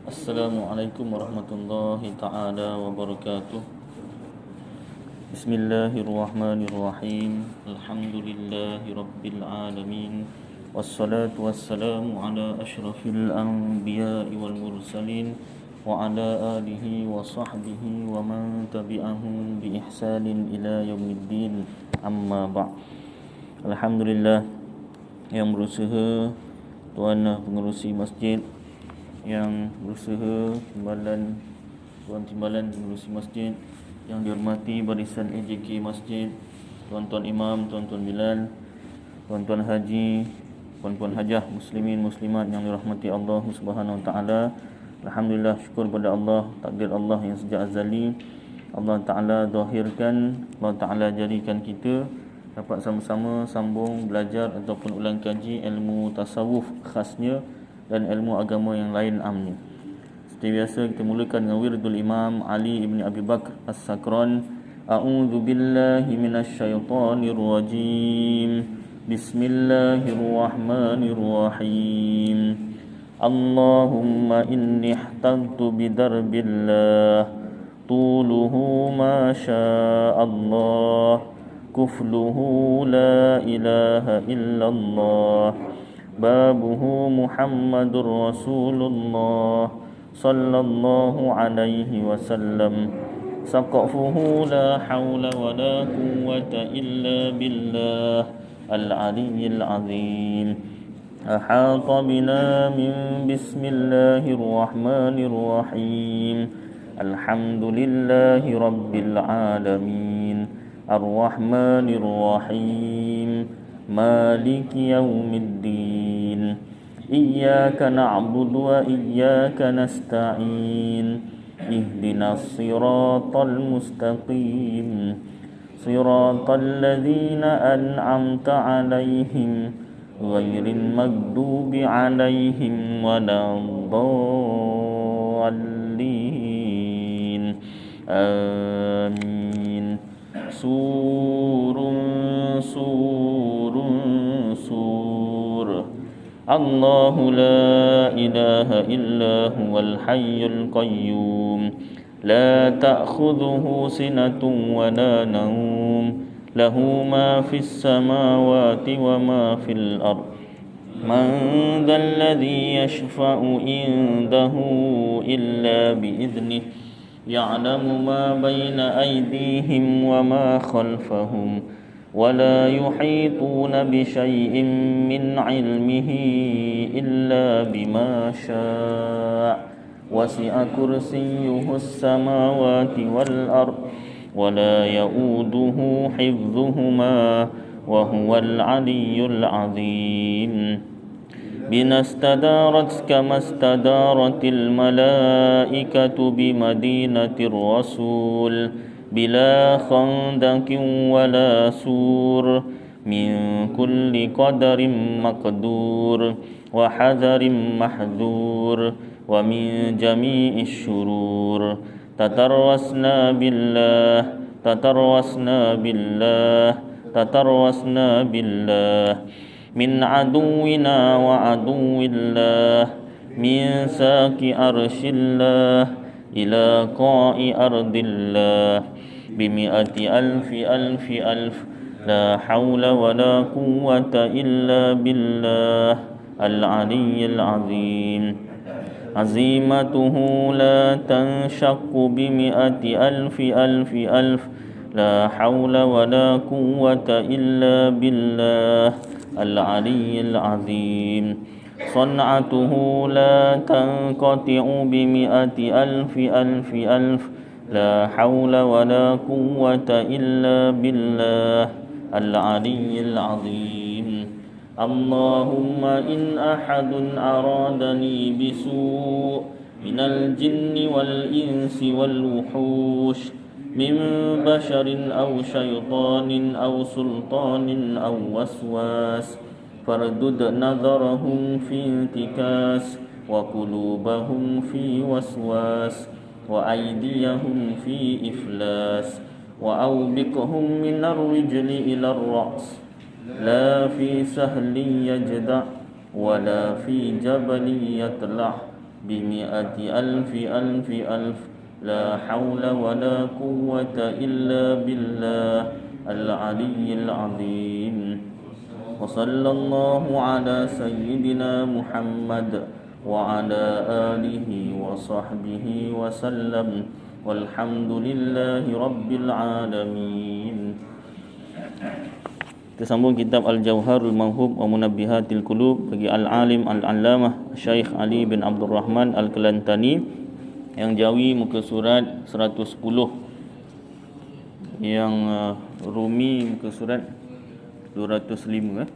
Assalamualaikum warahmatullahi ta'ala wabarakatuh. Bismillahirrahmanirrahim. Alhamdulillahi rabbil alamin. Wassalatu wassalamu ala ashrafil anbiya'i wal mursalin wa ala alihi wa sahbihi wa man tabi'ahum bi ihsanin ila yaumiddin. Amma ba'. Alhamdulillah yang berusaha tuan pengerusi masjid, yang berusaha tuan timbalan pengerusi masjid, yang dihormati barisan AJK masjid, tuan-tuan imam, tuan-tuan bilal, tuan-tuan haji, puan-puan hajah, muslimin muslimat yang dirahmati Allah Subhanahu wa taala. Alhamdulillah, syukur pada Allah, takdir Allah yang sejak azali Allah taala zahirkan, Allah taala jadikan kita dapat sama-sama sambung belajar ataupun ulang kaji ilmu tasawuf khasnya dan ilmu agama yang lain amnya. Seperti biasa kita mulakan dengan wirdul Imam Ali ibn Abi Bakr As-Sakran. A'udzu billahi minasyaitonir rajim. Bismillahirrahmanirrahim. Allahumma inni ihtantu bidarbillah tuluhu ma sya'allah kufluhu la ilaha illallah babuhu Muhammadur Rasulullah sallallahu alaihi wasallam saqafuhu la hawla wa la quwwata illa billah al-aliyyil azim ahata bina min bismillahirrahmanirrahim alhamdulillahi rabbil alamin arrahmanir rahim maliki yaumiddin iyyaka na'budu wa iyyaka nasta'in ihdinas siratal mustaqim siratal ladzina an'amta 'alaihim ghairil maghdubi 'alaihim waladdallin amin. Surun Allahu la ilaha illa huwal hayyul qayyum la ta'khudhuhu sinatun wa la nawm lahu ma fis samawati wa ma fil ard man dhal ladzi yashfa'u indahu illa bi idnihi ya'lamu ma baina aydihim wa ma khalfahum ولا يحيطون بشيء من علمه إلا بما شاء وسع كرسيه السماوات والأرض ولا يؤوده حفظهما وهو العلي العظيم بنا استدارت كما استدارت الملائكة بمدينة الرسول بلا خندق ولا سور من كل قدر مقدور وحذر محذور ومن جميع الشرور تترسنا بالله من عدونا وعدو الله من ساك أرش الله إلى قاع أرض الله بمئة ألف لا حول ولا قوة إلا بالله العلي العظيم عزيمته لا تنشق بمئة ألف لا حول ولا قوة إلا بالله العلي العظيم صنعته لا تنقطع بمئة ألف لا حول ولا قوة إلا بالله العلي العظيم اللهم إن أحد أرادني بسوء من الجن والإنس والوحوش من بشر أو شيطان أو سلطان أو وسواس فاردد نظرهم في انتكاس وقلوبهم في وسواس وأيديهم في إفلاس وأوبقهم من الرجل إلى الرأس لا في سهل يجدع ولا في جبل يطلع بمئة ألف ألف ألف لا حول ولا قوة إلا بالله العلي العظيم وصلى الله على سيدنا محمد وعلى آله وصحبه وسلم والحمد لله رب العالمين. Kita sambung kitab Al-Jawharul Mawhub wa Munabbihatil Qulub bagi Al-Alim Al-Allamah Syekh Ali bin Abdul Rahman Al-Kelantani yang Jawi, muka surat 110, yang Rumi muka surat 205.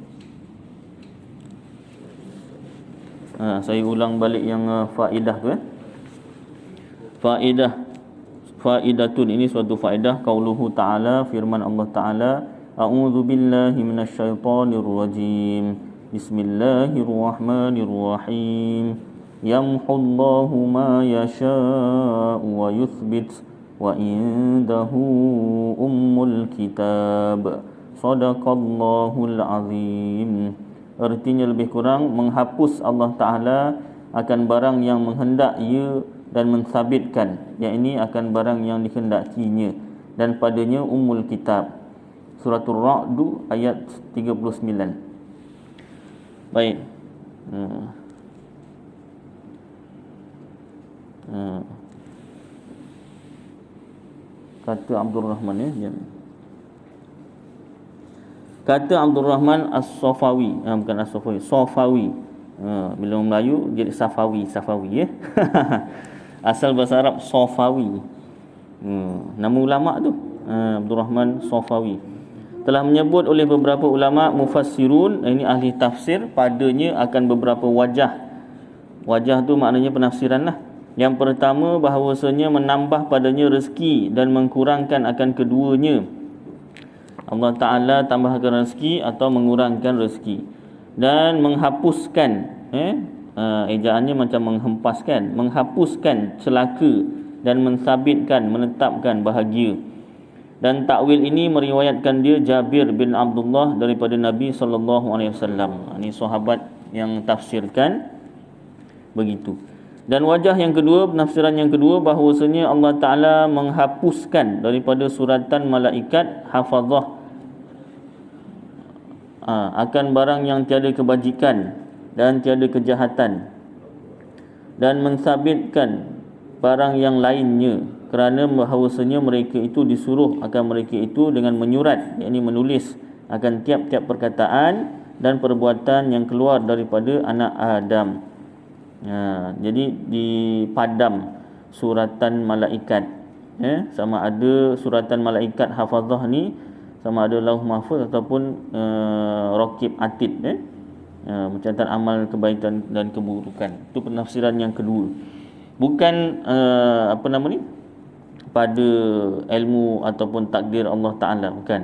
Saya ulang balik yang faedah tu. Faedatun, ini suatu faedah. Qauluhu ta'ala, firman Allah Ta'ala, A'udzu billahi minasyaitonir rajim. Bismillahirrahmanirrahim. Yamhullahu ma yasha'u wa yuthbit wa indahu ummul kitab. Sadaqallahul azim. Artinya lebih kurang, menghapus Allah Ta'ala akan barang yang menghendak ia dan mensabitkan, yakni akan barang yang dikehendakinya, dan padanya ummul kitab. Suratul Ra'd ayat 39. Baik. Kata Abdul Rahman ya. Kata Abdul Rahman As-Safawi, bukan As-Safawi, Safawi. Bila Melayu jadi Safawi ya. Asal bahasa Arab Safawi. Nama ulama tu Abdul Rahman Safawi. Telah menyebut oleh beberapa ulama mufassirun, ini ahli tafsir, padanya akan beberapa wajah. Wajah tu maknanya penafsiran lah. Yang pertama, bahawasanya menambah padanya rezeki dan mengkurangkan akan keduanya. Allah Ta'ala tambahkan rezeki atau mengurangkan rezeki. Dan menghapuskan, ejaannya macam menghempaskan, menghapuskan celaka dan mensabitkan, menetapkan bahagia. Dan takwil ini meriwayatkan dia Jabir bin Abdullah daripada Nabi SAW. Ini sahabat yang tafsirkan begitu. Dan wajah yang kedua, penafsiran yang kedua, bahawasanya Allah Ta'ala menghapuskan daripada suratan malaikat hafazah akan barang yang tiada kebajikan dan tiada kejahatan, dan mensabitkan barang yang lainnya, kerana bahawasanya mereka itu disuruh akan mereka itu dengan menyurat, yakni menulis akan tiap-tiap perkataan dan perbuatan yang keluar daripada anak Adam. Jadi dipadam suratan malaikat, sama ada suratan malaikat hafazah ni sama ada lauh mahfuz ataupun raqib atid, mencatat amal kebaikan dan keburukan. Itu penafsiran yang kedua. Bukan pada ilmu ataupun takdir Allah Ta'ala, bukan,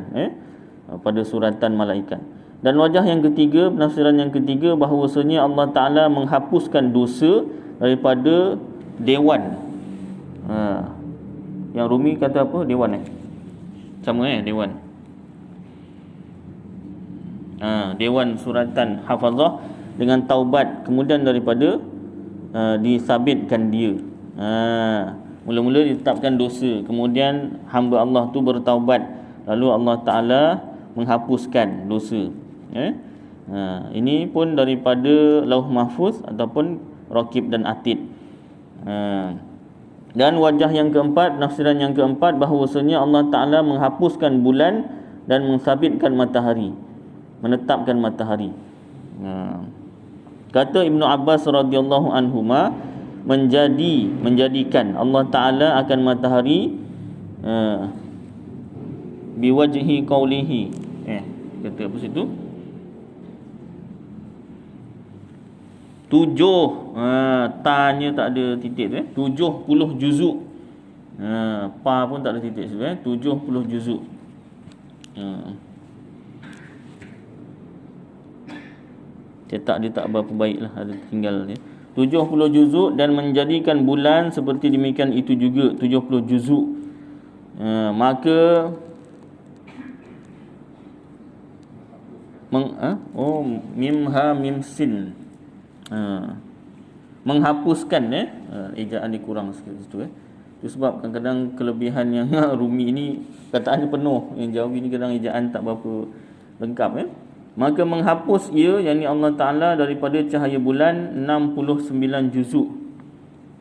pada suratan malaikat. Dan wajah yang ketiga, penafsiran yang ketiga, bahawasanya Allah Ta'ala menghapuskan dosa daripada dewan. Yang Rumi kata apa? Dewan sama dewan. Dewan suratan hafazah dengan taubat, kemudian daripada disabitkan dia. Mula-mula ditetapkan dosa, kemudian hamba Allah tu bertaubat, lalu Allah Ta'ala menghapuskan dosa. Ini pun daripada lauh mahfuz ataupun raqib dan atid. Dan wajah yang keempat, penafsiran yang keempat, bahawasanya Allah Ta'ala menghapuskan bulan dan mensabitkan matahari, menetapkan matahari. Kata Ibnu Abbas radhiyallahu anhuma, menjadikan Allah Ta'ala akan matahari biwajhi qawlihi, kata apa situ, 7, tanya tak ada titik tu, 70 juzuk, pa pun tak ada titik situ, 70 juzuk. Cetak dia tak berapa baik lah, ada tinggal dia 70 juzuk, dan menjadikan bulan seperti demikian itu juga 70 juzuk. Maka mim ha mim sin, menghapuskan ejaan dia kurang sikit situ Itu sebab kadang-kadang kelebihan yang Rumi ni kataannya penuh, yang Jawi ni kadang ejaan tak berapa lengkap Maka menghapus ia, yakni Allah Ta'ala, daripada cahaya bulan 69 juzuk.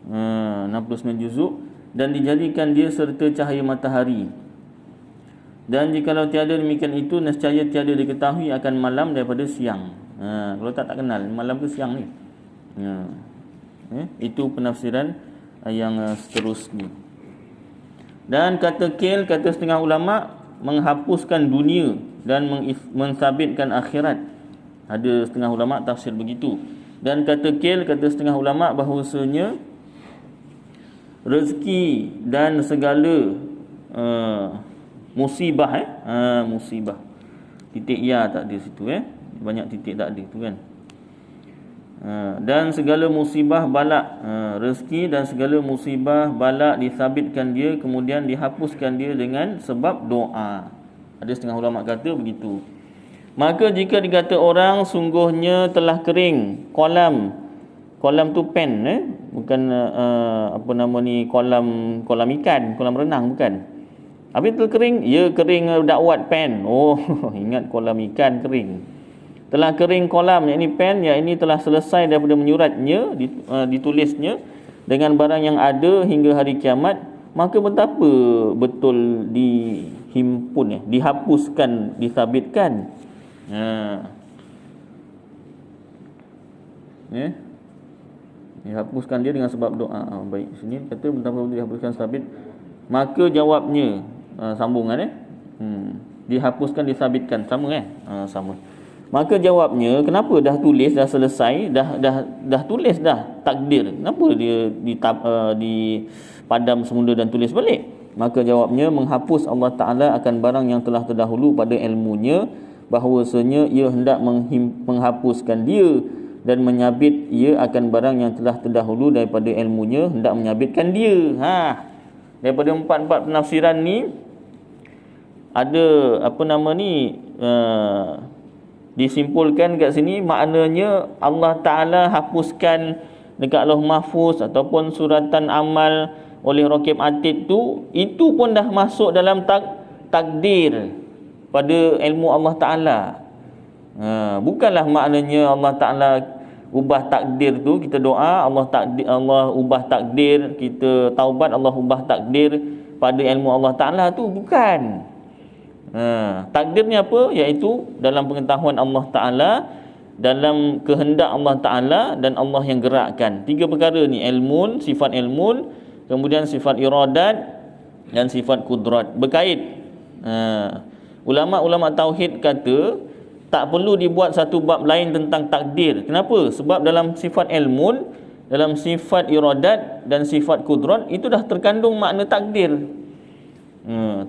69 juzuk, dan dijadikan dia serta cahaya matahari. Dan jikalau tiada demikian itu, nescaya tiada diketahui akan malam daripada siang. Kalau tak kenal malam ke siang ni. Itu penafsiran yang seterusnya. Dan kata kil, kata setengah ulama, menghapuskan dunia dan mensabitkan akhirat. Ada setengah ulama tafsir begitu. Dan kata kil, kata setengah ulama, bahawasanya rezeki dan segala musibah musibah, titik ya tak ada situ banyak titik tak ada tu kan. Dan segala musibah balak, rezeki dan segala musibah balak disabitkan dia, kemudian dihapuskan dia dengan sebab doa. Ada setengah ulama kata begitu. Maka jika dikata orang sungguhnya telah kering kolam tu pen bukan apa nama ni, kolam ikan, kolam renang bukan. Habis tu kering, ya kering dakwat pen. Ingat kolam ikan kering. Telah kering kolam, yakni pen, yakni telah selesai daripada menyuratnya, ditulisnya dengan barang yang ada hingga hari kiamat, maka betapa betul dihimpun, dihapuskan, disabitkan. Dihapuskan dia dengan sebab doa. Baik, sini kata betapa betul dihapuskan sabit. Maka jawabnya sambungan dihapuskan disabitkan sama sama. Maka jawabnya, kenapa dah tulis, dah selesai, dah tulis dah takdir, kenapa dia di padam semula dan tulis balik? Maka jawabnya, menghapus Allah Ta'ala akan barang yang telah terdahulu pada ilmunya, bahawasanya ia hendak menghapuskan dia dan menyabit ia akan barang yang telah terdahulu daripada ilmunya, hendak menyabitkan dia. Daripada empat penafsiran ni ada apa nama ni, disimpulkan kat sini, maknanya Allah Ta'ala hapuskan dekat Lauh Mahfuz ataupun suratan amal oleh Raqib Atid tu, itu pun dah masuk dalam takdir pada ilmu Allah Ta'ala. Bukanlah maknanya Allah Ta'ala ubah takdir tu, kita doa Allah ubah takdir, kita taubat Allah ubah takdir pada ilmu Allah Ta'ala tu, bukan. Takdirnya apa? Iaitu dalam pengetahuan Allah Ta'ala, dalam kehendak Allah Ta'ala, dan Allah yang gerakkan. Tiga perkara ni, ilmun, sifat ilmun, kemudian sifat iradat, dan sifat kudrat, berkait. Ulama-ulama tauhid kata tak perlu dibuat satu bab lain tentang takdir. Kenapa? Sebab dalam sifat ilmun, dalam sifat iradat dan sifat kudrat, itu dah terkandung makna takdir.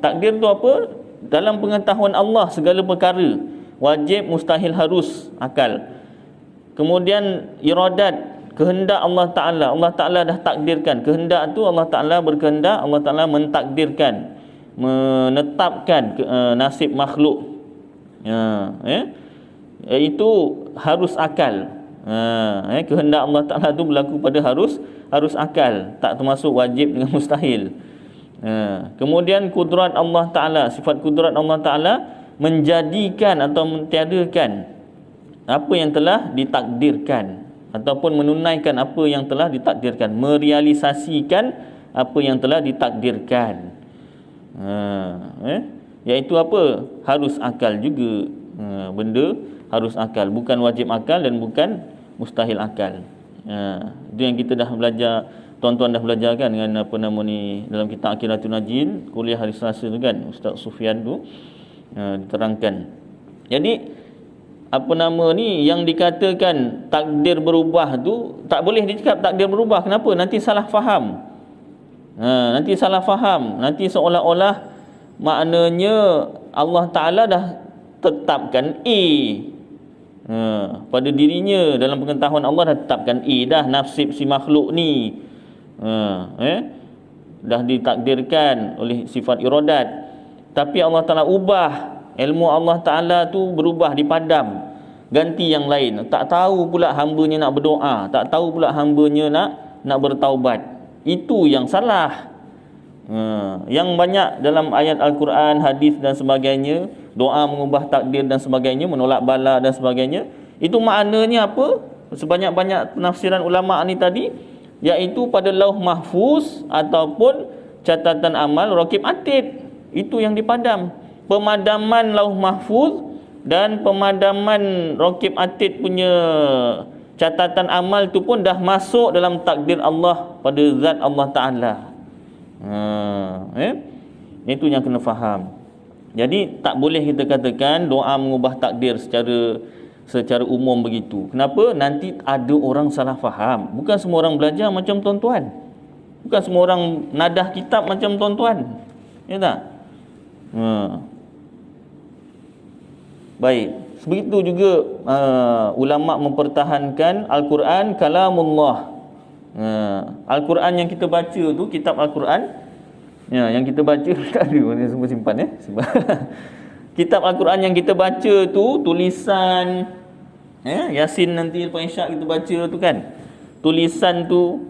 Takdir tu apa? Dalam pengetahuan Allah segala perkara, wajib, mustahil, harus, akal. Kemudian iradat, kehendak Allah Ta'ala, Allah Ta'ala dah takdirkan. Kehendak tu Allah Ta'ala berkehendak, Allah Ta'ala mentakdirkan, menetapkan nasib makhluk. Itu harus akal. Kehendak Allah Ta'ala tu berlaku pada harus akal, tak termasuk wajib dengan mustahil. Kemudian kudrat Allah Ta'ala, sifat kudrat Allah Ta'ala menjadikan atau mentiadakan apa yang telah ditakdirkan, ataupun menunaikan apa yang telah ditakdirkan, merealisasikan apa yang telah ditakdirkan. Iaitu apa? Harus akal juga. Benda harus akal, bukan wajib akal dan bukan mustahil akal. Itu yang kita dah belajar, tuan-tuan dah belajar kan, dengan apa nama ni, dalam kitab Aqidatul Najin, kuliah hari Selasa tu kan, Ustaz Sufian tu diterangkan. Jadi apa nama ni, yang dikatakan takdir berubah tu, tak boleh dicakap takdir berubah. Kenapa? Nanti salah faham. Nanti salah faham, nanti seolah-olah maknanya Allah Ta'ala dah tetapkan pada dirinya, dalam pengetahuan Allah dah tetapkan dah nasib si makhluk ni, dah ditakdirkan oleh sifat iradat. Tapi Allah Ta'ala ubah, ilmu Allah Ta'ala tu berubah, dipadam. ganti yang lain. Tak tahu pula hambanya nak berdoa, tak tahu pula hambanya nak bertaubat. Itu yang salah. Yang banyak dalam ayat Al-Quran, hadis dan sebagainya, doa mengubah takdir dan sebagainya, menolak bala dan sebagainya, itu maknanya apa? Sebanyak-banyak penafsiran ulama ni tadi, iaitu pada lauh mahfuz ataupun catatan amal raqib atid. Itu yang dipadam. Pemadaman lauh mahfuz dan pemadaman raqib atid punya catatan amal tu pun dah masuk dalam takdir Allah pada zat Allah Ta'ala. Itu yang kena faham. Jadi tak boleh kita katakan doa mengubah takdir secara umum begitu. Kenapa? Nanti ada orang salah faham. Bukan semua orang belajar macam tuan-tuan. Bukan semua orang nadah kitab macam tuan-tuan. Ya tak? Baik. Begitu juga ulama mempertahankan Al-Quran kalamullah. Al-Quran yang kita baca tu, kitab Al-Quran yang kita baca tak ada, mana semua simpan kitab Al-Quran yang kita baca tu tulisan Yasin nanti lepas Isyak kita baca tu kan, tulisan tu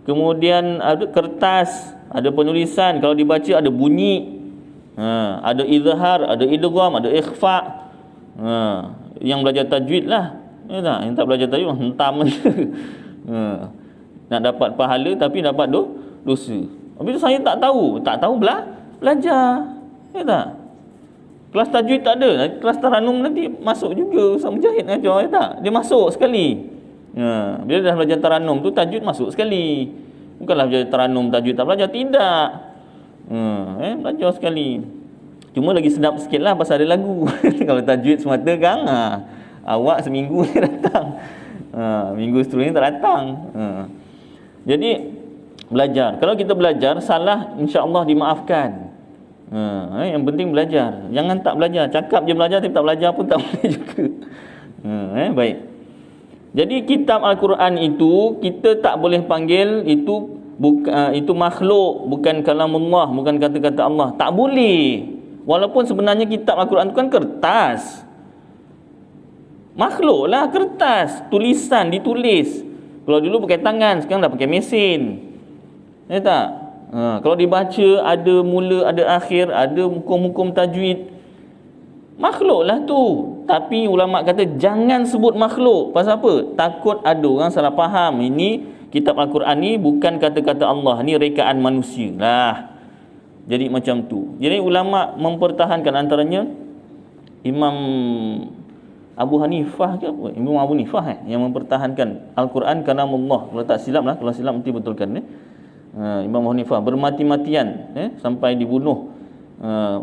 kemudian ada kertas, ada penulisan, kalau dibaca ada bunyi, ada izhar, ada idgham, ada ikhfa. Yang belajar tajwid lah, ya tak? Yang tak belajar tajwid hentam je. Nak dapat pahala tapi dapat dosa. Habis tu saya tak tahu belajar. Ya tak? Kelas tajwid tak ada, kelas taranum nanti masuk juga Ustaz Mujahid ajar, ya tak? Dia masuk sekali. Bila dah belajar taranum tu tajwid masuk sekali. Bukanlah belajar taranum tajwid tak belajar, tidak. Belajar sekali. Cuma lagi sedap sikit lah pasal ada lagu. Kalau tajwid semata kan, awak seminggu ni datang, minggu seterusnya tak datang. Jadi belajar. Kalau kita belajar salah, insya-Allah dimaafkan. Yang penting belajar. Jangan tak belajar. Cakap je belajar tapi tak belajar pun tak boleh juga. Baik. Jadi kitab Al-Quran itu kita tak boleh panggil itu makhluk, bukan kalamullah, bukan kata-kata Allah. Tak boleh. Walaupun sebenarnya kitab Al-Quran itu kan kertas. Makhluk lah kertas, tulisan, ditulis. Kalau dulu pakai tangan, sekarang dah pakai mesin. Ya tak? Kalau dibaca ada mula, ada akhir, ada hukum-hukum tajwid. Makhluk lah tu. Tapi ulama kata jangan sebut makhluk. Pasal apa? Takut ada orang salah faham. Ini kitab Al-Quran ni bukan kata-kata Allah, ni rekaan manusia lah. Jadi macam tu. Jadi ulama mempertahankan, antaranya Imam Abu Hanifah ke apa? Imam Abu Hanifah yang mempertahankan Al-Quran kalamullah. Kalau tak silap lah, kalau silap nanti betulkan. Imam Abu Hanifah bermati-matian sampai dibunuh,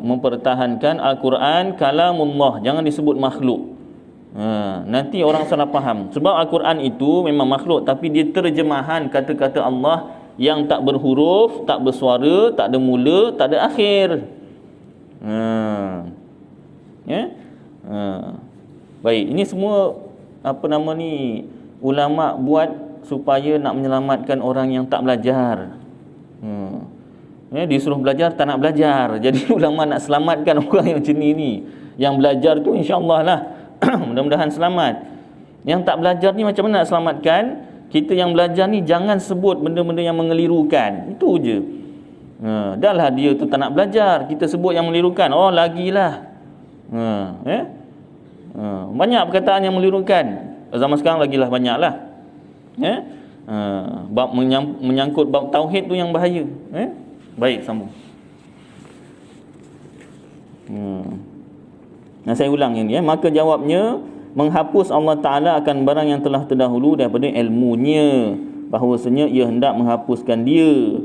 mempertahankan Al-Quran kalamullah, jangan disebut makhluk. Nanti orang salah faham. Sebab Al-Quran itu memang makhluk, tapi dia terjemahan kata-kata Allah yang tak berhuruf, tak bersuara, tak ada mula, tak ada akhir. Baik, ini semua ulama buat supaya nak menyelamatkan orang yang tak belajar. Disuruh belajar tak nak belajar. Jadi ulama nak selamatkan orang yang macam ni. Yang belajar tu insya-Allah lah mudah-mudahan selamat. Yang tak belajar ni macam mana nak selamatkan? Kita yang belajar ni jangan sebut benda-benda yang mengelirukan. Itu je. Dah lah dia tu tak nak belajar, kita sebut yang mengelirukan. Oh lagilah. Banyak perkataan yang mengelirukan. Zaman sekarang lagilah banyaklah. Bab menyangkut bab tauhid tu yang bahaya. Baik, sambung. Saya ulang yang ni. Maka jawabnya, menghapus Allah Ta'ala akan barang yang telah terdahulu daripada ilmunya, bahawasanya ia hendak menghapuskan dia.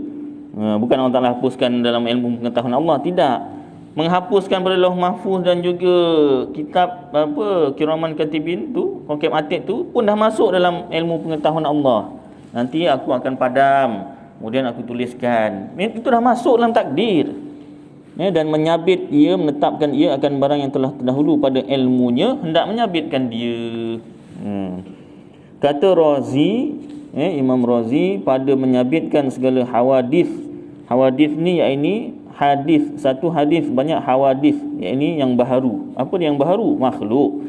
Bukan Allah Ta'ala hapuskan dalam ilmu pengetahuan Allah, tidak. Menghapuskan pada lauh mahfuz dan juga kitab kiraman katibin tu, raqib atid tu pun dah masuk dalam ilmu pengetahuan Allah. Nanti aku akan padam, kemudian aku tuliskan. Itu dah masuk dalam takdir. Dan menyabit ia, menetapkan ia akan barang yang telah terdahulu pada ilmunya, hendak menyabitkan dia. Kata Razi, Imam Razi, pada menyabitkan segala hawadith. Hawadith ni, iaitu satu hadis banyak hawadis, yakni yang baharu. Apa yang baharu? Makhluk.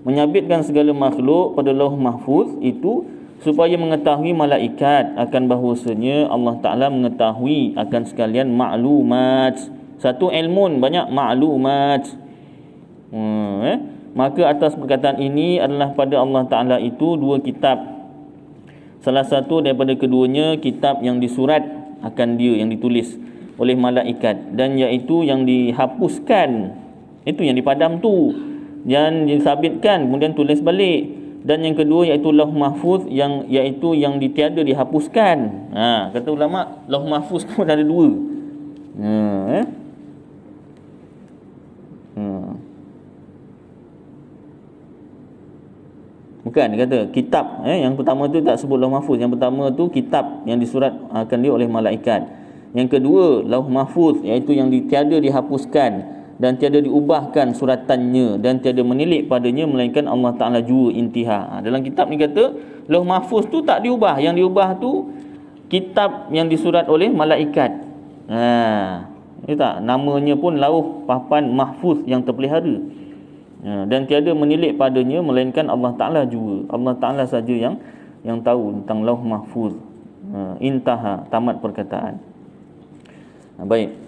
Menyabitkan segala makhluk pada Lauh Mahfuz itu supaya mengetahui malaikat akan bahawasanya Allah Ta'ala mengetahui akan sekalian maklumat. Satu ilmun, banyak maklumat. Maka atas perkataan ini adalah pada Allah Ta'ala itu dua kitab. Salah satu daripada keduanya kitab yang disurat akan dia, yang ditulis oleh malaikat, dan iaitu yang dihapuskan, itu yang dipadam tu, yang disabitkan kemudian tulis balik. Dan yang kedua iaitu Lauh Mahfuz, yang iaitu yang ditiada dihapuskan. Kata ulama, Lauh Mahfuz pun ada dua. Bukan, dia kata kitab, yang pertama tu tak sebut Lauh Mahfuz. Yang pertama tu kitab yang disurat akan dia oleh malaikat. Yang kedua Lauh Mahfuz, iaitu yang ditiada dihapuskan dan tiada diubahkan suratannya dan tiada menilik padanya melainkan Allah Ta'ala jua intiha. Dalam kitab ni kata Lauh Mahfuz tu tak diubah, yang diubah tu kitab yang disurat oleh malaikat. Tak, namanya pun Lauh Papan Mahfuz yang terpelihara. Dan tiada menilik padanya melainkan Allah Ta'ala jua. Allah Ta'ala saja yang tahu tentang Lauh Mahfuz. Intaha, tamat perkataan. Baik.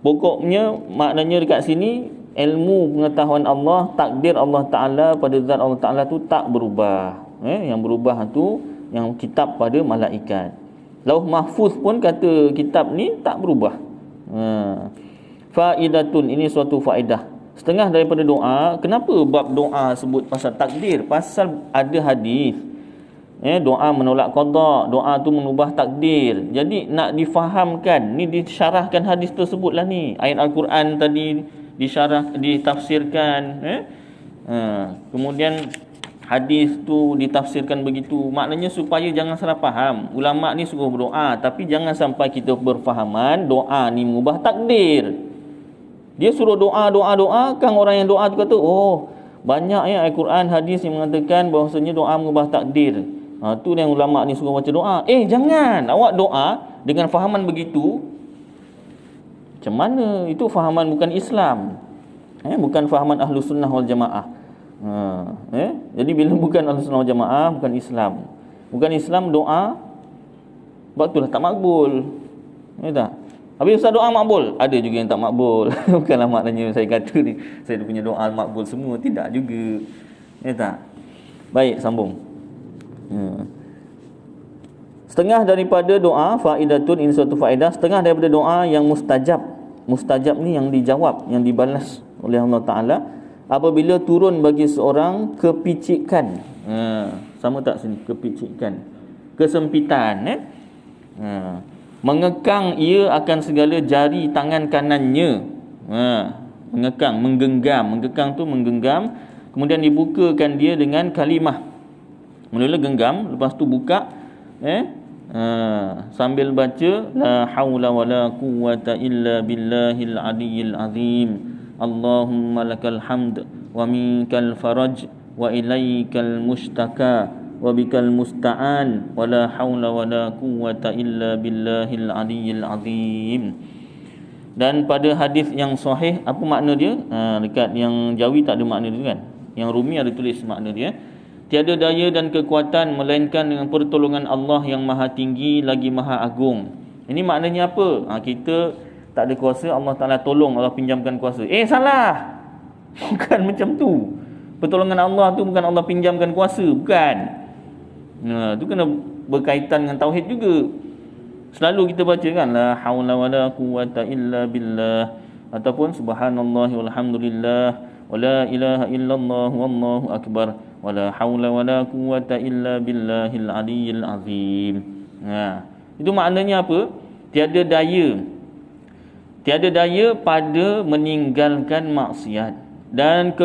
Pokoknya maknanya dekat sini ilmu pengetahuan Allah, takdir Allah Ta'ala pada zat Allah Ta'ala tu tak berubah. Yang berubah tu yang kitab pada malaikat. Lauh Mahfuz pun kata kitab ni tak berubah. Faidatun, ini suatu faedah. Setengah daripada doa. Kenapa bab doa sebut pasal takdir? Pasal ada hadis, doa menolak qada, doa tu mengubah takdir. Jadi nak difahamkan, ni disyarahkan hadis tersebutlah ni. Ayat Al-Quran tadi disyarah, ditafsirkan, kemudian hadis tu ditafsirkan begitu. Maknanya supaya jangan salah faham. Ulama ni suruh berdoa, tapi jangan sampai kita berfahaman doa ni mengubah takdir. Dia suruh doa, kan orang yang doa tu kata, banyak Al-Quran hadis yang mengatakan bahawasanya doa mengubah takdir. Tu yang ulama ni suruh baca doa. Jangan, awak doa dengan fahaman begitu. Macam mana? Itu fahaman bukan Islam. Bukan fahaman Ahlus Sunnah wal Jamaah. Jadi bila bukan Ahlus Sunnah wal Jamaah, bukan Islam. Bukan Islam doa, sebab itulah tak makbul. Tak? Habis Ustaz doa makbul, ada juga yang tak makbul. Bukanlah maknanya saya kata ni saya punya doa makbul semua, tidak juga. Tak? Baik, sambung. Setengah daripada doa, faidatun, ini suatu faedah. Setengah daripada doa yang mustajab. Mustajab ni yang dijawab, yang dibalas oleh Allah Ta'ala apabila turun bagi seorang kepicikan. Sama tak sini? Kepicikan, kesempitan. Mengekang ia akan segala jari tangan kanannya. Mengekang, menggenggam. Mengekang tu menggenggam. Kemudian dibukakan dia dengan kalimah. Mula-mula genggam, lepas tu buka, sambil baca la haula wala quwwata illa billahil aliyyil azim. Allahumma lakal hamd wa minkal faraj wa ilaikal mustaka wa bikal musta'an wa la haula wala quwwata illa billahil aliyyil azim. Dan pada hadis yang sahih, apa makna dia? Dekat yang Jawi tak ada makna dia kan. Yang Rumi ada tulis makna dia. Tiada daya dan kekuatan melainkan dengan pertolongan Allah yang maha tinggi lagi maha agung. Ini maknanya apa? Kita tak ada kuasa, Allah Ta'ala tolong, Allah pinjamkan kuasa. Salah. Bukan macam tu. Pertolongan Allah tu bukan Allah pinjamkan kuasa. Bukan. Tu kena berkaitan dengan tauhid juga. Selalu kita baca kan, la haula wala quwwata illa billah, ataupun subhanallahi walhamdulillah wala ilaha illallah wallahu akbar wala haula wala quwwata illa billahil aliyyil azim. Itu maknanya apa? Tiada daya pada meninggalkan maksiat, dan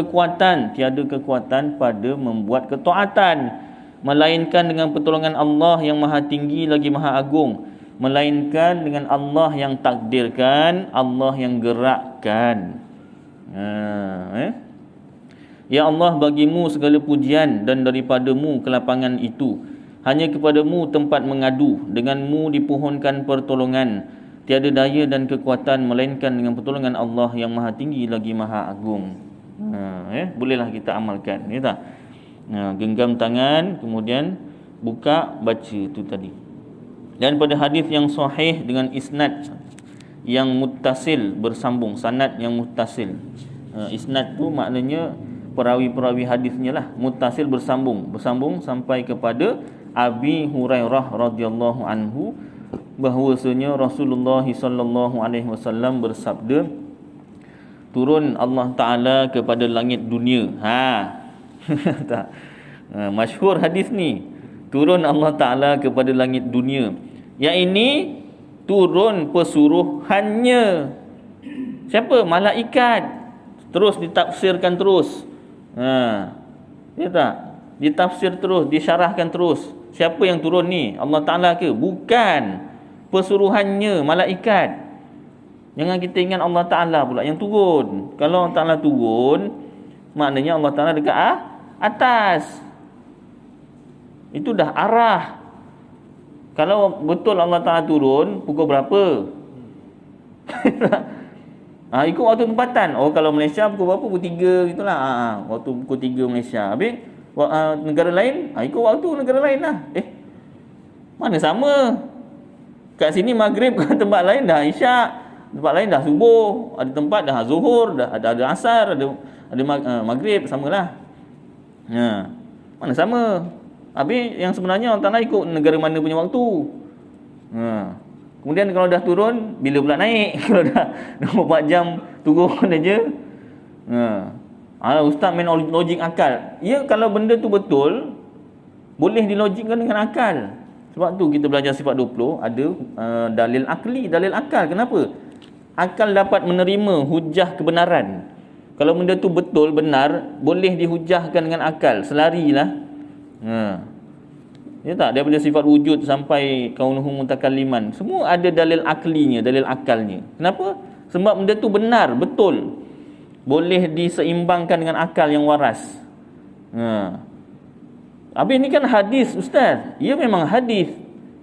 tiada kekuatan pada membuat ketaatan, melainkan dengan pertolongan Allah yang maha tinggi lagi maha agung, melainkan dengan Allah yang takdirkan, Allah yang gerakkan. Ya Allah, bagimu segala pujian dan daripadamu kelapangan itu. Hanya kepadamu tempat mengadu, denganmu dipohonkan pertolongan. tiada daya dan kekuatan melainkan dengan pertolongan Allah yang Maha Tinggi lagi Maha Agung. Bolehlah kita amalkan, ya tak? Genggam tangan, kemudian buka, baca tu tadi. Dan pada hadis yang sahih dengan isnad yang muttasil, bersambung, sanad yang muttasil. Isnad tu maknanya perawi-perawi hadisnya lah, muttasil, bersambung sampai kepada Abi Hurairah radhiyallahu anhu, bahwasanya Rasulullah sallallahu alaihi wasallam bersabda, turun Allah Taala kepada langit dunia. Tak. Masyhur hadis ni. Turun Allah Taala kepada langit dunia. Yang ini turun pesuruhannya. Siapa? Malaikat. Terus ditafsirkan terus. Ya tak? Ditafsir terus, disyarahkan terus. Siapa yang turun ni? Allah Taala ke? Bukan. Pesuruhannya malaikat. Jangan kita ingat Allah Ta'ala pula yang turun. Kalau Allah Ta'ala turun, maknanya Allah Ta'ala dekat atas. Itu dah arah. Kalau betul Allah Ta'ala turun, pukul berapa? Ikut waktu tempatan. Kalau Malaysia pukul berapa? Pukul 3 gitulah. Waktu pukul 3 Malaysia. Habis negara lain, ikut waktu negara lain lah. Mana sama? Kat sini maghrib, kat tempat lain dah isyak, tempat lain dah subuh, ada tempat dah zuhur, dah ada asar, ada maghrib, samalah. Mana sama? Habis yang sebenarnya Allah Ta'ala ikut negara mana punya waktu. Kemudian kalau dah turun, bila pula naik? Kalau dah 24 jam turun aja. Ustaz main logik akal. Ya, kalau benda tu betul, boleh dilogikkan dengan akal. Sebab tu kita belajar sifat 20 ada dalil akli, dalil akal. Kenapa? Akal dapat menerima hujah kebenaran. Kalau benda tu betul, benar, boleh dihujahkan dengan akal. Selarilah. Ya tak? Daripada sifat wujud sampai kaunuhu mutakalliman, semua ada dalil aklinya, dalil akalnya. Kenapa? Sebab benda tu benar, betul. Boleh diseimbangkan dengan akal yang waras. Habis ni kan hadis, Ustaz. Ya, memang hadis.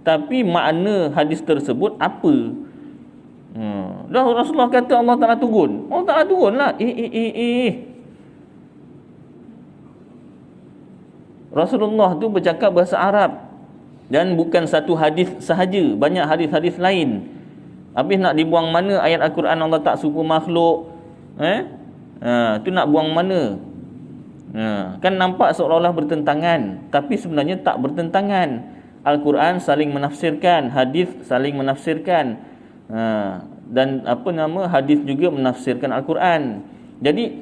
Tapi makna hadis tersebut apa? Dah Rasulullah kata Allah Ta'ala turun. Allah Ta'ala turun lah. Rasulullah tu bercakap bahasa Arab. Dan bukan satu hadis sahaja. Banyak hadis-hadis lain. Habis nak dibuang mana ayat Al-Quran Allah tak suka makhluk? Tu nak buang mana? Kan nampak seolah-olah bertentangan, tapi sebenarnya tak bertentangan. Al-Quran saling menafsirkan, hadis saling menafsirkan, dan hadis juga menafsirkan Al-Quran. Jadi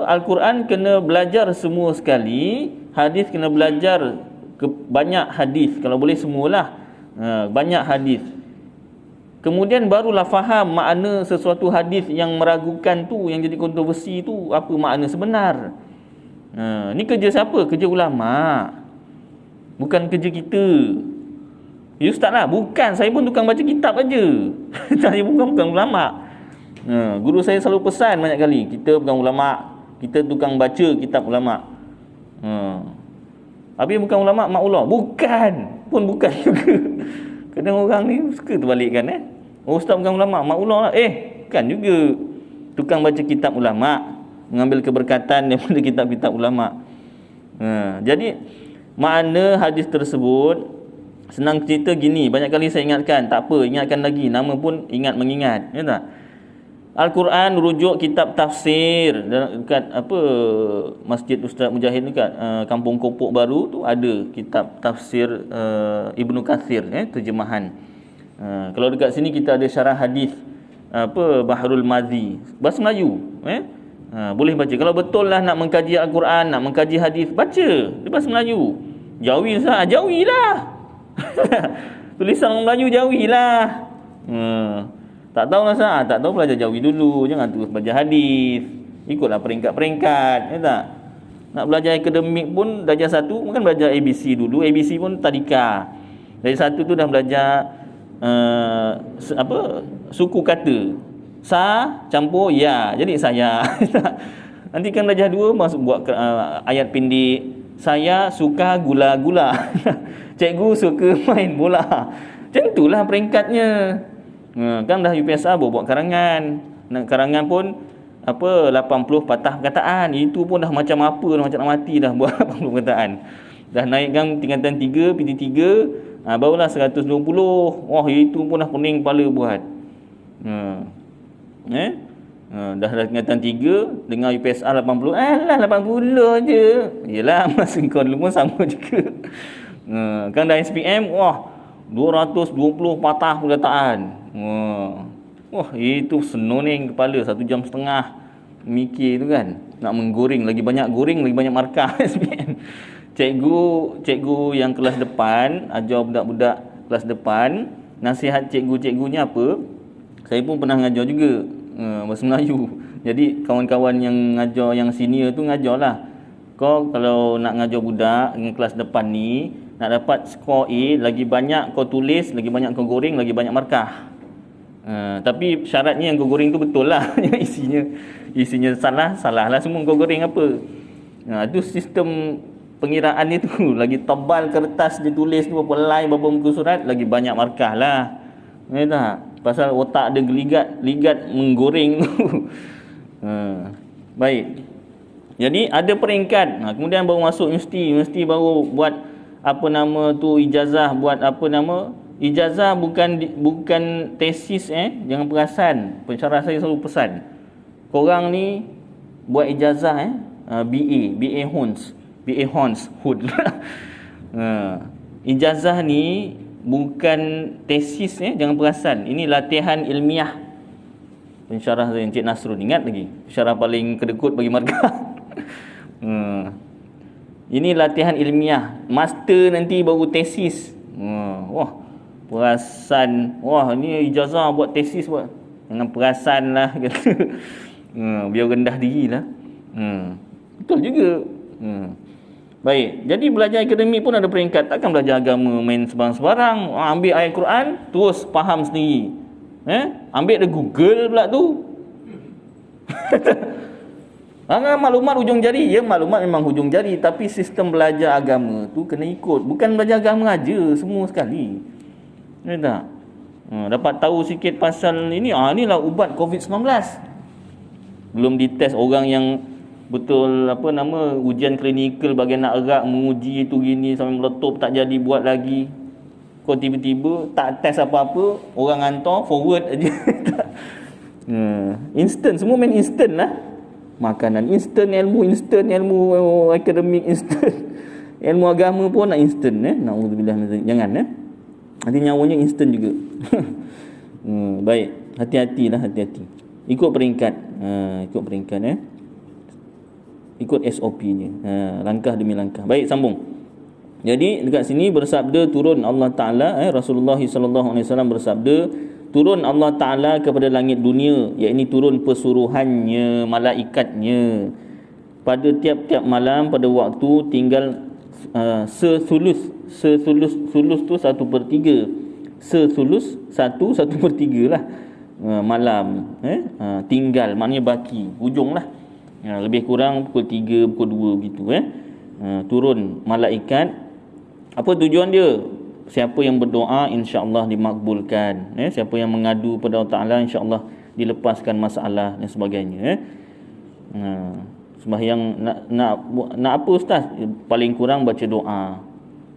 Al-Quran kena belajar semua sekali, hadis kena belajar banyak hadis, kalau boleh semualah, banyak hadis. Kemudian barulah faham makna sesuatu hadis yang meragukan tu, yang jadi kontroversi tu, apa makna sebenar. Ni kerja siapa? Kerja ulama. Bukan kerja kita. Ya Ustaz lah, bukan. Saya pun tukang baca kitab aja. Saya bukan ulama. Guru saya selalu pesan banyak kali, kita bukan ulama, kita tukang baca kitab ulama. Habis bukan ulama, mak ulama. Bukan. Pun bukan juga. Kadang orang ni suka terbalikkan. Ustaz bukan ulama, mak ulama lah. Bukan juga. Tukang baca kitab ulama, mengambil keberkatan daripada kitab-kitab ulama. Jadi makna hadis tersebut senang cerita gini. Banyak kali saya ingatkan, tak apa, ingatkan lagi. Nama pun ingat mengingat, ya tak? Al-Quran rujuk kitab tafsir dekat Masjid Ustaz Mujahid dekat Kampung Kopok Baru tu ada kitab tafsir Ibnu Katsir, terjemahan. Kalau dekat sini kita ada syarah hadis Bahrul Madzi bahasa Melayu, boleh baca. Kalau betul lah nak mengkaji Al-Quran, nak mengkaji hadis, baca di bahasa Melayu. Jauhilah. Tulisan Melayu jauhilah. Tak tahu lah tak tahu, belajar jauhi dulu. Jangan terus belajar hadis. Ikutlah peringkat-peringkat, ya tak? Nak belajar akademik pun darjah 1 kan belajar ABC dulu. ABC pun tadika. Dari 1 tu dah belajar suku kata. Sa campur ya, jadi saya. Nanti kan darjah 2 masuk buat ayat pendek. Saya suka gula-gula. Cikgu suka main bola. Macam itulah peringkatnya. Kan dah UPSR buat karangan. Karangan pun apa 80 patah perkataan. Itu pun dah macam apa, dah macam nak mati dah buat 80 perkataan. Dah naikkan tingkatan 3, PT3, barulah 120. Wah, itu pun dah pening kepala buat. Dah tingkatan 3 dengan UPSR 80. Alah 80 je. Yelah, masa kau dulu pun sama juga. Kan dah SPM, wah 220 patah perkataan. Wah, itu senoning kepala 1.5 jam mikir tu kan. Nak menggoreng, lagi banyak goreng, lagi banyak markah SPM. Cikgu yang kelas depan ajar budak-budak kelas depan, nasihat cikgu-cikgunya apa? Saya pun pernah ngajar juga bahasa Melayu. Jadi kawan-kawan yang ngajar yang senior tu ngajarlah. Kau kalau nak ngajar budak dengan kelas depan ni, nak dapat skor A, lagi banyak kau tulis, lagi banyak kau goreng, lagi banyak markah. Tapi syaratnya yang kau goreng tu betul lah. isinya salah lah semua kau goreng apa. Itu sistem pengiraan dia tu. Lagi tebal kertas dia tulis tu berapa line, berapa muka surat, lagi banyak markah lah. Tak? Pasal otak dia ligat menggoreng tu. Baik. Jadi ada peringkat. Kemudian baru masuk universiti baru buat apa nama tu ijazah, buat apa nama? Ijazah bukan tesis jangan perasan. Pensyarah saya selalu pesan. Korang ni buat ijazah BA Hons. Ijazah ni bukan tesis jangan perasan. Ini latihan ilmiah. Pensyarah saya Encik Nasrul ingat lagi. Pensyarah paling kedekut bagi markah. Ini latihan ilmiah. Master nanti baru tesis. Wah, perasan. Wah, ni ijazah buat tesis buat. Dengan perasan lah kata. Biar rendah diri lah. Betul juga. Baik, jadi belajar akademik pun ada peringkat. Takkan belajar agama main sebarang-sebarang. Ambil ayat Quran, terus faham sendiri. Ambil dia Google pula tu. Maklumat hujung jari. Ya, maklumat memang hujung jari. Tapi sistem belajar agama tu kena ikut. Bukan belajar agama aja semua sekali. Ya tak? Dapat tahu sikit pasal ini. Inilah ubat COVID-19. Belum dites orang yang betul apa nama ujian klinikal bagian nak erat menguji tu gini sampai meletup tak jadi buat lagi. Kau tiba-tiba tak test apa-apa, orang hantar forward aja. Instant, semua main instant lah. Makanan instant, ilmu akademik instant. Ilmu agama pun nak instant Nauzubillah jangan nanti nyawanya instant juga. Baik, hati-hatilah. Ikut peringkat. Ikut SOP-nya. Langkah demi langkah. Baik, sambung. Jadi dekat sini bersabda turun Allah Taala, Rasulullah sallallahu alaihi wasallam bersabda, turun Allah Taala kepada langit dunia, iaitu turun pesuruhannya, malaikatnya pada tiap-tiap malam pada waktu tinggal sesulus tu 1/3. Sesulus 1/3 lah malam tinggal, maknanya baki hujung lah. Lebih kurang pukul 3, pukul 2 begitu turun malaikat. Apa tujuan dia? Siapa yang berdoa insya-Allah dimakbulkan. Siapa yang mengadu pada Allah Taala insya-Allah dilepaskan masalah dan sebagainya. Sembahyang nak apa ustaz? Paling kurang baca doa.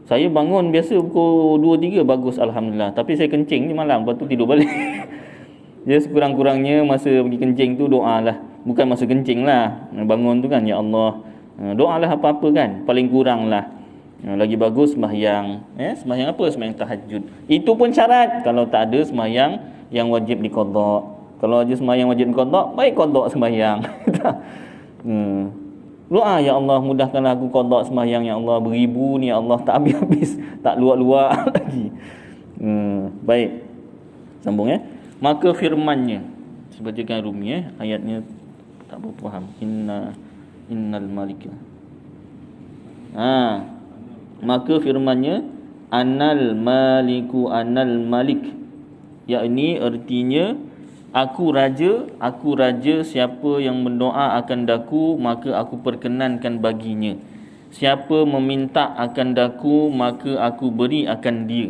Saya bangun biasa pukul 2, 3 bagus alhamdulillah. Tapi saya kencing ni malam, lepas tu tidur balik. Ya, sekurang-kurangnya masa pergi kencing tu doalah. Bukan masa kencing lah. Bangun tu kan, ya Allah. Doalah apa-apa kan. Paling kurang lah. Lagi bagus sembahyang. Sembahyang apa? Sembahyang tahajud. Itu pun syarat. Kalau tak ada sembahyang yang wajib diqadha. Kalau ada sembahyang wajib diqadha, baik qadha sembahyang. Doa, ya Allah mudahkanlah aku qadha sembahyang, ya Allah, beribu ni, ya Allah, tak habis-habis, tak luar-luar lagi. Baik. Sambung Maka firman-Nya, sebacakan Rumi ayatnya tak berapa faham. Innal malik. Maka firman-Nya anal malik, yakni artinya aku raja, siapa yang berdoa akan daku maka aku perkenankan baginya, siapa meminta akan daku maka aku beri akan dia.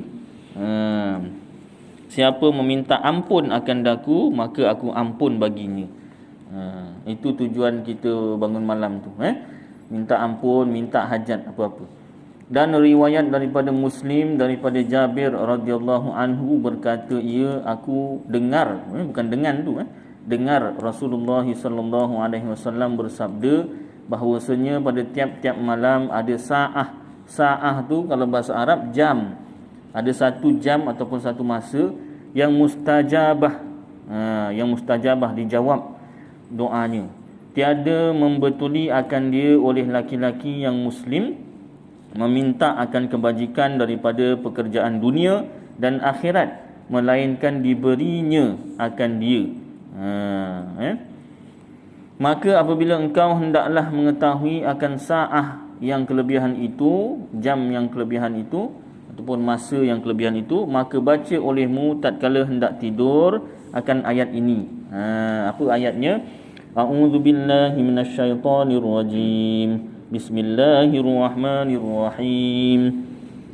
Siapa meminta ampun akan daku, maka aku ampun baginya. Itu tujuan kita bangun malam tu. Minta ampun, minta hajat apa-apa. Dan riwayat daripada Muslim daripada Jabir radhiyallahu anhu berkata, aku dengar, bukan dengan tu, dengar Rasulullah sallallahu alaihi wasallam bersabda bahawasanya pada tiap-tiap malam ada saah. Saah tu kalau bahasa Arab jam. Ada satu jam ataupun satu masa yang mustajabah. Yang mustajabah, dijawab doanya. Tiada membetuli akan dia oleh laki-laki yang muslim meminta akan kebajikan daripada pekerjaan dunia dan akhirat, melainkan diberinya akan dia. Maka apabila engkau hendaklah mengetahui akan saah yang kelebihan itu, jam yang kelebihan itu ataupun masa yang kelebihan itu, maka baca olehmu tatkala hendak tidur akan ayat ini. Apa ayatnya? A'udzubillahi minasyaitonirrajim. Bismillahirrahmanirrahim.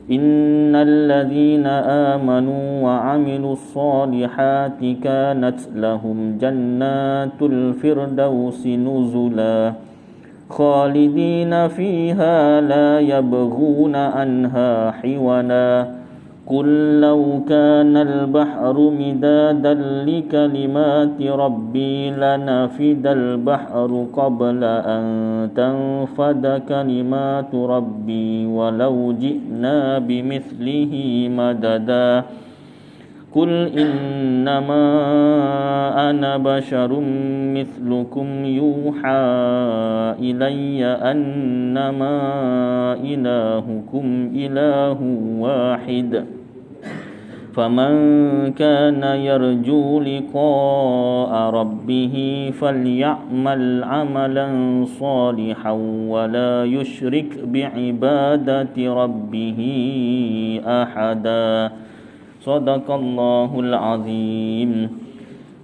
Innal ladzina amanu wa 'amilus solihati kanat lahum jannatul firdausi nuzula khalidina fiha la yabghuna anha hiwana. Qul law kana al-bahru midadan li kalimati rabbi lanafidal bahru qabla an tanfada kalimatu rabbi walau ji'na bimithlihi madada. Qul innama ana basyarum mithlukum yuha ilayya annama ilahukum ilahu wahid. فمن كان يرجو لقاء ربه فليعمل عملا صالحا ولا يشرك بعبادة ربه أحدا. صدق الله العظيم.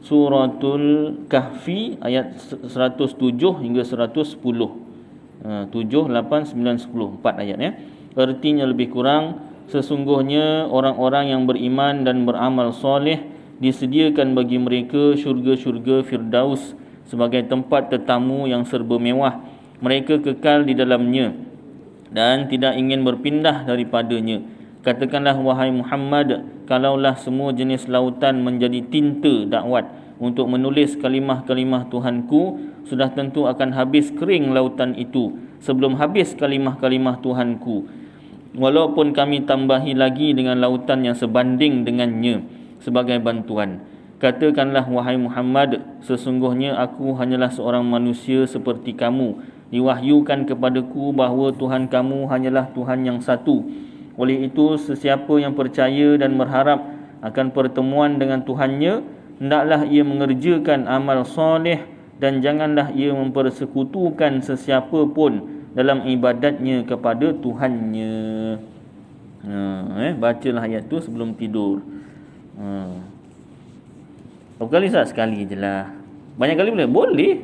Suratul Kahfi ayat 107 hingga 110. 7, 8, 9, 10. 4 ayat ya. Artinya lebih kurang, sesungguhnya orang-orang yang beriman dan beramal soleh disediakan bagi mereka syurga-syurga Firdaus sebagai tempat tetamu yang serba mewah. Mereka kekal di dalamnya dan tidak ingin berpindah daripadanya. Katakanlah wahai Muhammad, kalaulah semua jenis lautan menjadi tinta dakwat untuk menulis kalimah-kalimah Tuhanku, sudah tentu akan habis kering lautan itu sebelum habis kalimah-kalimah Tuhanku. Walaupun kami tambahi lagi dengan lautan yang sebanding dengannya sebagai bantuan. Katakanlah wahai Muhammad, sesungguhnya aku hanyalah seorang manusia seperti kamu. Diwahyukan kepadaku bahawa Tuhan kamu hanyalah Tuhan yang satu. Oleh itu, sesiapa yang percaya dan berharap akan pertemuan dengan Tuhannya, hendaklah ia mengerjakan amal soleh dan janganlah ia mempersekutukan sesiapa pun dalam ibadatnya kepada Tuhannya. Bacalah ayat tu sebelum tidur. Berapa kali Ustaz? Sekali je lah. Banyak kali boleh? Boleh.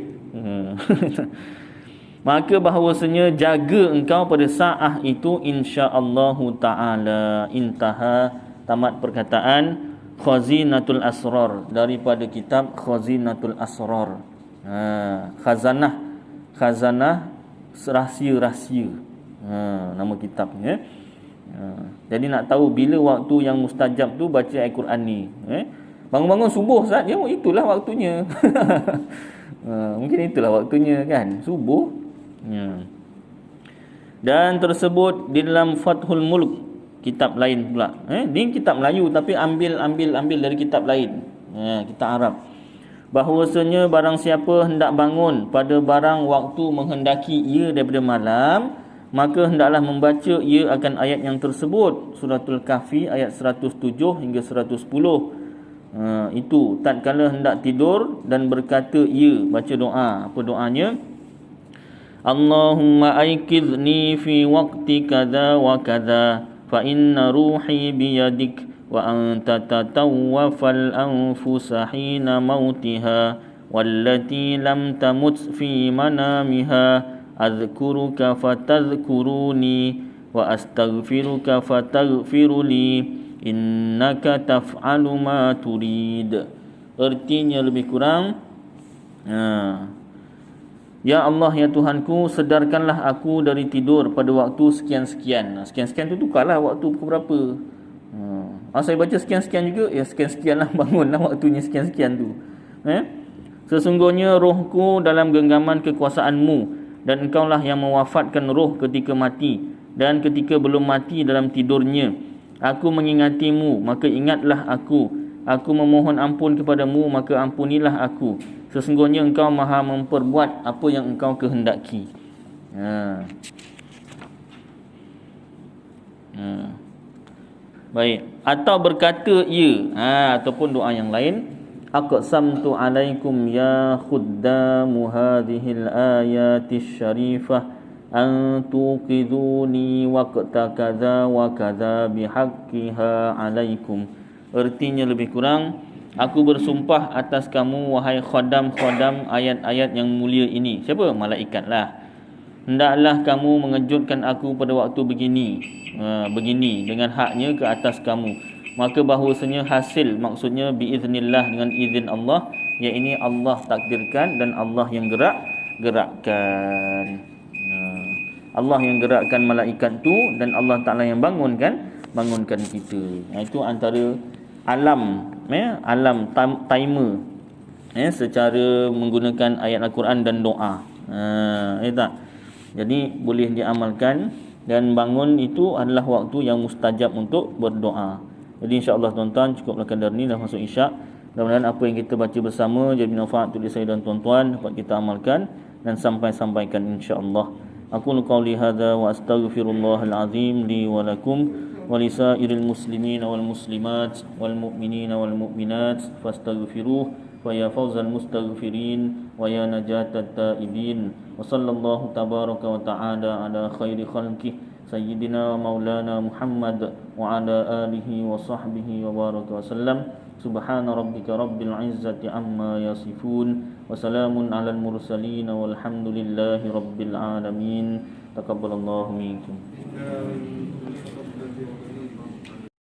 Maka bahawasanya jaga engkau pada saah itu insya-Allahu ta'ala. Intaha, tamat perkataan Khazinatul Asrar daripada kitab Khazinatul Asrar. Khazanah rahsia-rahsia, nama kitabnya. Jadi nak tahu bila waktu yang mustajab tu, baca Al-Quran ni. Bangun-bangun subuh Ustaz, ya itulah waktunya. Mungkin itulah waktunya kan, subuh. Dan tersebut di dalam Fathul Mulk, kitab lain pula. Ni kitab Melayu tapi ambil dari kitab lain, kitab Arab. Bahawasanya barang siapa hendak bangun pada barang waktu menghendaki ia daripada malam, maka hendaklah membaca ia akan ayat yang tersebut. Suratul Kahfi ayat 107 hingga 110. Itu tatkala hendak tidur dan berkata ia, baca doa. Apa doanya? Allahumma aikidni fi waqti kadha wa kadha fa inna ruhi biyadik wa anta tatawwafal anfusa hina mautiha wallati lam tamut fi manamiha adhkuruka fatadhkuruni wa astaghfiruka fataghfiruli innaka taf'alu ma turid. Artinya lebih kurang, ya Allah, ya Tuhanku, sedarkanlah aku dari tidur pada waktu sekian-sekian. Sekian-sekian tu tukarlah waktu pukul berapa. Saya baca sekian-sekian juga, ya sekian-sekian lah, bangunlah waktunya sekian-sekian tu. Sesungguhnya rohku dalam genggaman kekuasaanmu, dan engkaulah yang mewafatkan roh ketika mati, dan ketika belum mati dalam tidurnya. Aku mengingatimu, maka ingatlah aku. Aku memohon ampun kepadamu, maka ampunilah aku. Sesungguhnya engkau maha memperbuat apa yang engkau kehendaki. Baik. Atau berkata ia, ataupun doa yang lain, aqsamtu alaikum ya khuddamu hadhil ayatis syarifah an tuqiduni waqta kadza wa kadza bihaqqiha alaikum. Artinya lebih kurang, aku bersumpah atas kamu wahai khodam-khodam ayat-ayat yang mulia ini. Siapa? Malaikatlah. Hendaklah kamu mengejutkan aku pada waktu begini dengan haknya ke atas kamu. Maka bahawasanya hasil, maksudnya biiznillah, dengan izin Allah, iaitu Allah takdirkan dan Allah yang gerakkan. Allah yang gerakkan malaikat tu, dan Allah Ta'ala yang bangunkan kita. Itu antara alam timer secara menggunakan ayat Al-Quran dan doa. Tak? Jadi boleh diamalkan, dan bangun itu adalah waktu yang mustajab untuk berdoa. Jadi insya-Allah tuan-tuan, cukuplah kadar ni, dah masuk isyak. Mudah-mudahan apa yang kita baca bersama jadi manfaat untuk saya dan tuan-tuan, dapat kita amalkan dan sampaikan insya-Allah. Aku qauli hadza wa astaghfirullahal azim li wa lakum wa lisairil muslimin wal muslimat wal mu'minin wal mu'minat fastaghfiruh wa ya fawzal mustaghfirin wa ya najatat taibin. Wa sallallahu tabaraka wa ta'ala ala khairi khalqih sayyidina wa maulana Muhammad wa ala alihi wa sahbihi wa baraka wa sallam. Subhana rabbika rabbil izzati amma yasifun wa salamun alal mursalin walhamdulillahi rabbil alamin. Taqabbalallahu minkum.